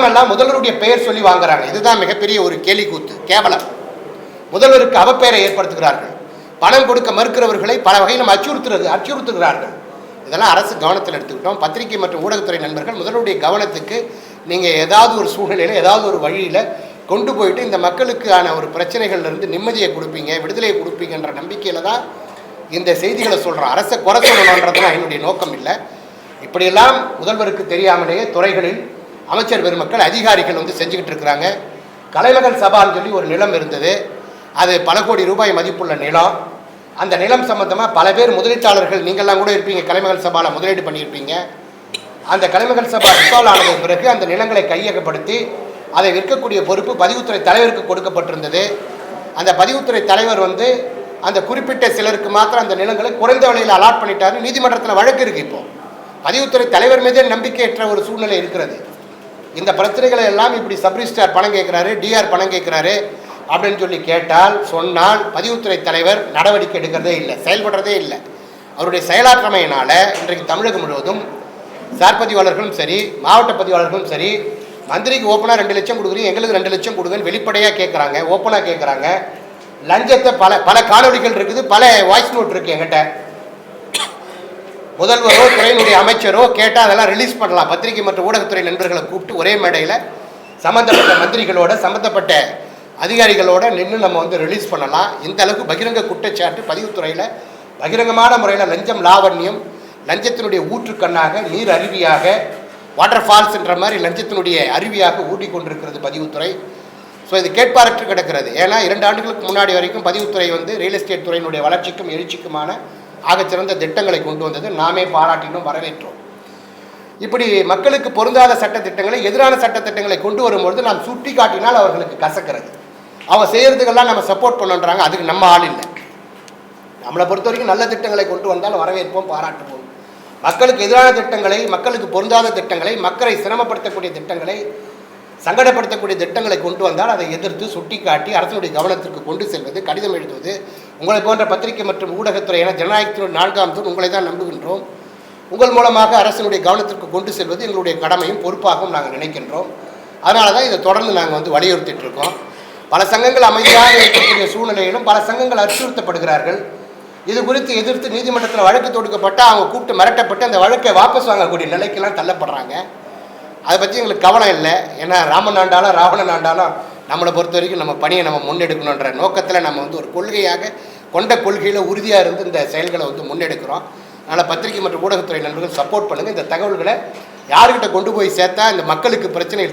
பணம் எல்லாம் முதல்வருடைய பெயர் சொல்லி வாங்குறாங்க. இதுதான் மிகப்பெரிய ஒரு கேலி கூத்து, கேவலம். முதல்வருக்கு அவப்பெயரை ஏற்படுத்துகிறார்கள். பணம் கொடுக்க மறுக்கிறவர்களை பல வகையில் அச்சுறுத்துகிறார்கள். இதெல்லாம் அரசு கவனத்தில் எடுத்துக்கிட்டோம். பத்திரிகை மற்றும் ஊடகத்துறை நண்பர்கள் முதல்வருடைய கவனத்துக்கு நீங்கள் ஏதாவது ஒரு சூழ்நிலையில் ஏதாவது ஒரு வழியில் கொண்டு போயிட்டு இந்த மக்களுக்கான ஒரு பிரச்சனைகள்லேருந்து நிம்மதியை கொடுப்பீங்க, விடுதலையை கொடுப்பீங்கன்ற நம்பிக்கையில் தான் இந்த செய்திகளை சொல்கிறோம். அரசை குறை சொல்லணுன்றதுலாம் என்னுடைய நோக்கம் இல்லை. இப்படியெல்லாம் முதல்வருக்கு தெரியாமலேயே துறைகளில் அமைச்சர் பெருமக்கள் அதிகாரிகள் வந்து செஞ்சுக்கிட்டு இருக்கிறாங்க. கலைமகள் சபான்னு சொல்லி ஒரு நிலம் இருந்தது. அது பல கோடி ரூபாய் மதிப்புள்ள நிலம். அந்த நிலம் சம்பந்தமாக பல பேர் முதலீட்டாளர்கள், நீங்கள்லாம் கூட இருப்பீங்க, கலைமகள் சபாவில் முதலீடு பண்ணியிருப்பீங்க. அந்த கலைமகள் சபா ரிசால்வ் ஆனது பிறகு அந்த நிலங்களை கையகப்படுத்தி அதை விற்கக்கூடிய பொறுப்பு பதிவுத்துறை தலைவருக்கு கொடுக்கப்பட்டிருந்தது. அந்த பதிவுத்துறை தலைவர் வந்து அந்த குறிப்பிட்ட சிலருக்கு மாத்திரம் அந்த நிலங்களை குறைந்த விலையில் அலாட் பண்ணிட்டாரு. நீதிமன்றத்தில் வழக்கு இருக்குது. இப்போ பதிவுத்துறை தலைவர் மீதே நம்பிக்கையற்ற ஒரு சூழ்நிலை இருக்கிறது. இந்த பிரச்சனைகளை எல்லாம் இப்படி சப்ரிஸ்டார் பணம் கேட்குறாரு, டிஆர் பணம் கேட்குறாரு அப்படின்னு சொல்லி சொன்னால் பதிவுத்துறை தலைவர் நடவடிக்கை எடுக்கிறதே இல்லை, செயல்படுறதே இல்லை. அவருடைய செயலாற்றமையினால் இன்றைக்கு தமிழகம் முழுவதும் சார் பதிவாளர்களும் சரி, மாவட்ட பதிவாளர்களும் சரி, மந்திரிக்கு ஓப்பனாக 2 லட்சம் கொடுக்குறீங்க, எங்களுக்கு 2 லட்சம் கொடுங்கன்னு வெளிப்படையாக கேட்குறாங்க, ஓப்பனாக கேட்குறாங்க. லஞ்சத்தை பல காணொலிகள் இருக்குது, பல வாய்ஸ் நோட் இருக்குது என்கிட்ட. முதல்வரோ துறையினுடைய அமைச்சரோ கேட்டால் அதெல்லாம் ரிலீஸ் பண்ணலாம். பத்திரிகை மற்றும் ஊடகத்துறை நண்பர்களை கூப்பிட்டு ஒரே மேடையில் சம்மந்தப்பட்ட மந்திரிகளோட சம்மந்தப்பட்ட அதிகாரிகளோட நின்று நம்ம வந்து ரிலீஸ் பண்ணலாம். இந்த அளவுக்கு பகிரங்க குற்றச்சாட்டு பதிவுத்துறையில் பகிரங்கமான முறையில் லஞ்சம் லாவண்யம், லஞ்சத்தினுடைய ஊற்றுக்கண்ணாக, நீர் அருவியாக, வாட்டர் ஃபால்ஸ்ன்ற மாதிரி லஞ்சத்தினுடைய அருவியாக ஊடிக்கொண்டிருக்கிறது பதிவுத்துறை. ஸோ இது கேட்பாரற்று கிடக்கிறது. ஏன்னா 2 ஆண்டுகளுக்கு முன்னாடி வரைக்கும் பதிவுத்துறை வந்து ரியல் எஸ்டேட் துறையினுடைய வளர்ச்சிக்கும் எழுச்சிக்குமான ஆகச்சிறந்த திட்டங்களை கொண்டு வந்தது. நாமே பாராட்டினோம், வரவேற்றோம். இப்படி மக்களுக்கு பொருந்தாத சட்டத்திட்டங்களை, எதிரான சட்டத்திட்டங்களை கொண்டு வரும்பொழுது நாம் சுட்டி காட்டினால் அவர்களுக்கு கசக்கிறது. அவங்க செய்கிறதுக்கெல்லாம் நம்ம சப்போர்ட் பண்ணுன்றாங்க. அதுக்கு நம்ம ஆள் இல்லை. நம்மளை பொறுத்த வரைக்கும் நல்ல திட்டங்களை கொண்டு வந்தால் வரவேற்போம், பாராட்டுவோம். மக்களுக்கு எதிரான திட்டங்களை, மக்களுக்கு பொருந்தாத திட்டங்களை, மக்களை சிரமப்படுத்தக்கூடிய திட்டங்களை, சங்கடப்படுத்தக்கூடிய திட்டங்களை கொண்டு வந்தால் அதை எதிர்த்து சுட்டி காட்டி அரசுடைய கவனத்திற்கு கொண்டு செல்வது, கடிதம் எழுதுவது, உங்களை போன்ற பத்திரிகை மற்றும் ஊடகத்துறை என ஜனநாயகத்தினுடைய 4ஆம் தூண் உங்களை தான் நம்புகின்றோம். உங்கள் மூலமாக அரசினுடைய கவனத்திற்கு கொண்டு செல்வது எங்களுடைய கடமையும் பொறுப்பாகவும் நாங்கள் நினைக்கின்றோம். அதனால தான் இதை தொடர்ந்து நாங்கள் வந்து வலியுறுத்திட்டு இருக்கோம். பல சங்கங்கள் அமைதியாக இருக்கக்கூடிய சூழ்நிலையிலும் பல சங்கங்கள் அச்சுறுத்தப்படுகிறார்கள். இது குறித்து எதிர்த்து நீதிமன்றத்தில் வழக்கு தொடுக்கப்பட்டு அவங்க கூப்பிட்டு மிரட்டப்பட்டு அந்த வழக்கை வாபஸ் வாங்கக்கூடிய நிலைக்கெல்லாம் தள்ளப்படுறாங்க. அதை பற்றி எங்களுக்கு கவனம் இல்லை. ஏன்னா ராமன் ஆண்டாலும் ராவணன் ஆண்டாலும் நம்மளை பொறுத்த வரைக்கும் நம்ம பணியை நம்ம முன்னெடுக்கணுன்ற நோக்கத்தில் நம்ம வந்து ஒரு கொள்கையாக கொண்ட கொள்கையில் உறுதியாக இருந்து இந்த செயல்களை வந்து முன்னெடுக்கிறோம். அதனால் பத்திரிகை மற்றும் ஊடகத்துறை நண்பர்கள் சப்போர்ட் பண்ணுங்கள். இந்த தகவல்களை யாருக்கிட்ட கொண்டு போய் சேர்த்தா இந்த மக்களுக்கு பிரச்சனை